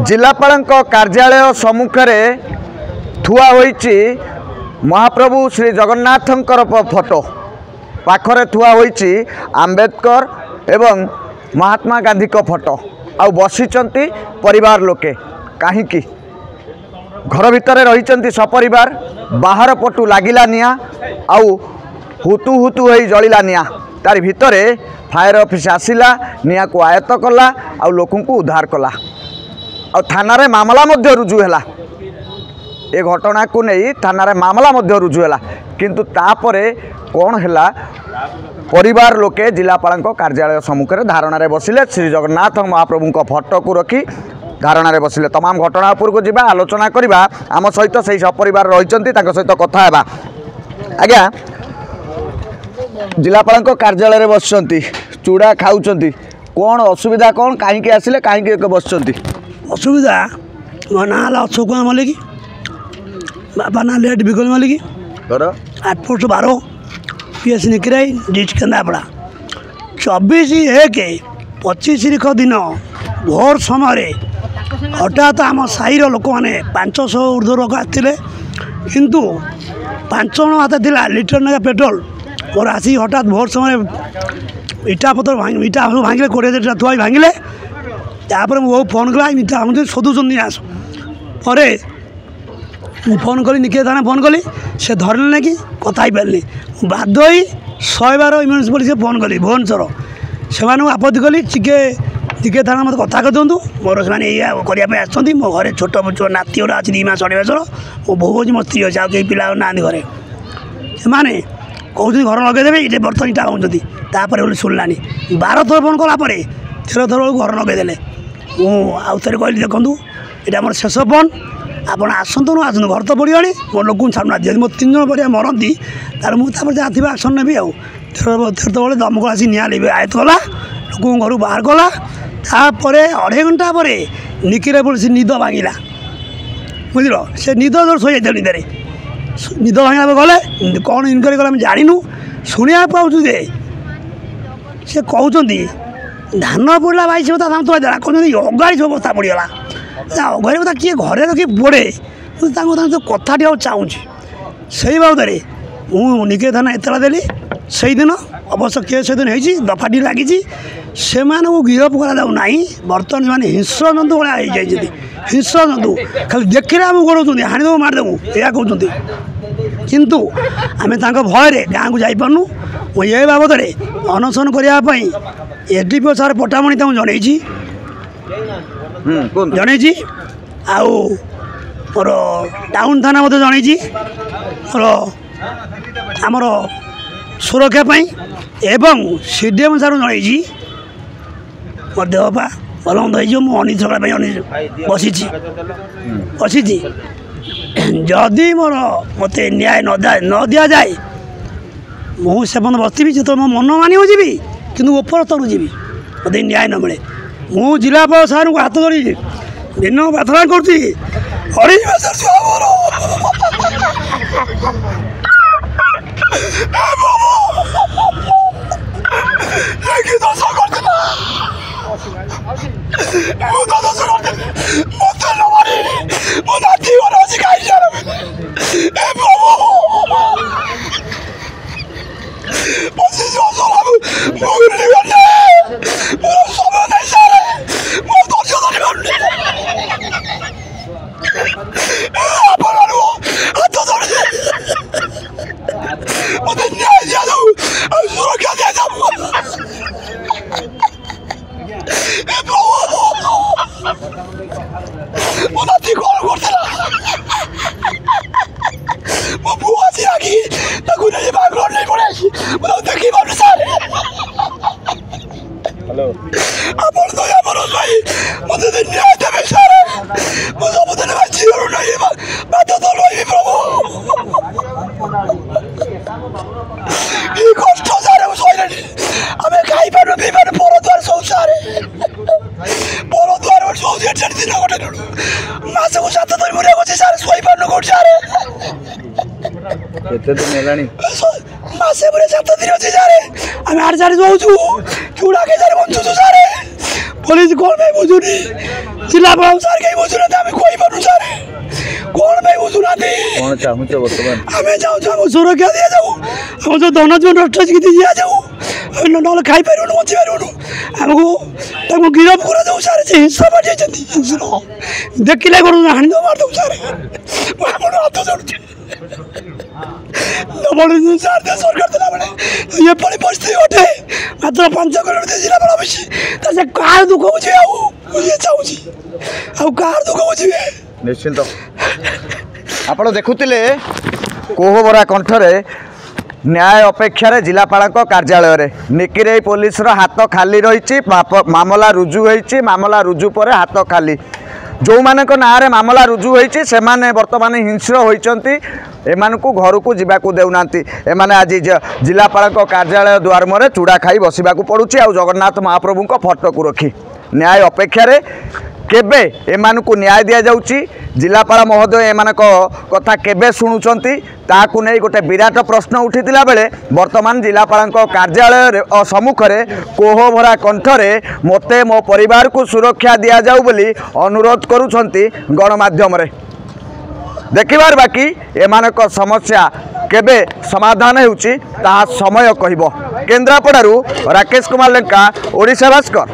जिलापाल कार्यालय सम्मुखें थुआ होईची महाप्रभु श्री जगन्नाथंकर फोटो पाखरे थुआ होईची आंबेडकर एवं महात्मा गांधी को फोटो आउ बसिचंती परिवार लोके कहीं घर भितर रही सपरिवार बाहर पटु लागिला निया आउ हुतु हुतु होई जलिला निया तार भितरे फायर ऑफिस आसिला निया को आयत्त कला आउ लोकन को उद्धार कला आ थाना रे मामला मध्य रुजु हैला ए घटना को नहीं थाना रे मामला मध्य रुजु हैला किंतु तापरे कौन हैला परिवार लोके जिलापाल कार्यालय सम्मुखें धारणा रे बसिले श्री जगन्नाथ महाप्रभु को फोटो को रखी धारणा रे बसिले तमाम घटना उपर को जीवा आलोचना करवा आम सहित से सपरिवार रही सहित कथा हेबा आज्ञा जिलापाल कार्यालय बस चूड़ा खाऊँ कौन असुविधा कौन कहीं आसिले कहीं बस असुविधा मो ना अशोक कुमार मल्लिक बापा ना late Bikal Mallik 8 post 12 PS Nikirai district Kendrapara 24/1/25 तारीख दिन भोर समय हठात आम साईर लोक मैंने 500 ऊर्ध्व लोक आते किंतु 5 जन हाथ था लिटर ना पेट्रोल और आसी हठात भोर समय इटा पतर इटा भांगे 20 थुआ भांगे तापर वो फोन कला इटा मुझे सोधुन आस पर फोन कली निके थाना फोन कली से धरले ना कि कथा ही पारे बाध्य 112 इमरजेंसी पुलिस फोन कली भुवनेश्वर से आपत्ति कली टिके थाना मत कथा कर दिंतु मोर से करने आसती मो घर छोट छो नाती गोटा अच्छी 2 मास 2.5 मास मो बो अच्छी मो स्त्री अच्छे आई पिला ना घरे से कहते घर लगेदेवे ये बर्तन इटा कहते बोले शुणलानी 12 थर फोन कलापर 13 थर घर लगेदे मुझे कहली देखूँ यहाँ मोर शेष फोन आपड़ आसतु न आसतु घर तो पड़ा मो लोक छाड़ना मो 3 जन पड़िया मरती तार मुझे जहाँ थी आक्शन नेबी आउ तेरे दमक आसी निआ आयत कला लोक घर बाहर कला तापर 2.5 घंटा पर निकिरे पुलिस निद भांगिला बुझल से निद शोई निदे निद भांगा गले कौन इनक्वारी कला जानू शुणा पाऊँ जे से कहते धान पड़ा 22 बस्ता धान तुला कहते 39 बस्ता पड़गला 39 बस्ता किए घरे रखी पड़े कथाटी आ चाहूँ से बाबद मुझे थाना एतला देली से दिन अवश्य केस से दिन होती दफाटी लगी से गिरफ करा बर्तमान से हिंस्र जंतु भाई हिंस्र जंतु खाली देखने आम गोड़े हाणीदेव मारिदेबू या कहते किंतु आम भय गाँव को जापरनु ये बाबद अनशन करने एसडीपीओ सार पटामणि जनई आउ मोर टाउन थाना मत जनई मोर आमर सुरक्षापी एवं सीडीएम सार जनई मोर देहपा भल मंद हो मुझे बसी जदि मोर मत न्याय न दि जाए मुझे बसबी जो मो मन मानी जी कि ऊपर स्तर जी मत न्याय न मिले मु जिलापाल सार को हाथ धरी दिन प्रार्थना करुँगी मासे पूरे 7 दिन अच्छे सारे आम 8 सारे जाऊँ चूड़ा के सारे बंचुचु सारे पुलिस कौन भाई बुझुनी जिलापाल सार कहीं बुझुना आम कही पार्नु सार कौन भाई बुझुना कौन चाहूछ वर्तमान आम चाहूँ सुरक्षा दि जाऊ आम जो धन जो नष्ट दि जाऊ ना खाई पारूँ बची पारूँ आमको गिरफ कर दो सार से हिंसा बाटी हिंसा देखिले कौन हाणी दो मार दो सार हाथ जोड़ुचे सरकार देला बेले ये परिस्थिति घटे मात्र 5 करोड़ दे जिलापाल ऑफिस से कार दुख बुझे आए चाहूँ कार दुख बुझे निश्चिंत आपण देखुतिले कोहबरा कंठरे न्याय अपेक्षा जिलापाल कार्यालय निकिरे पुलिस हाथ खाली रही मामला रुजु होती मामला रुजु पर हाथ खाली जो मानक नारे मामला रुजु होती से बर्तमान हिंस्र होती एमानकु घर को जावाक देना एमाने आज जिलापाल कार्यालय द्वार मुहर चूड़ा खाई बसवा पड़ुछि आ जगन्नाथ महाप्रभु फोटो को रखी न्याय अपेक्षा केबे एमानकु न्याय दिया जाउछि जिलापाल महोदय एमानक कथा केबे शुणुचंती ताकु नै गोटे विराट प्रश्न उठितिला बेले वर्तमान जिलापाल कार्यालय सम्मुख में कोहभरा कंठरे मते मो परिवार को सुरक्षा दिया जाउ बोली अनुरोध करुछंती गणमाध्यम रे देखिबार बाकी एमानक समस्या केबे समाधान होउछि ता समय कहिबो। केन्द्रापड़ारू राकेश कुमार लेंका ओडिशा भास्कर।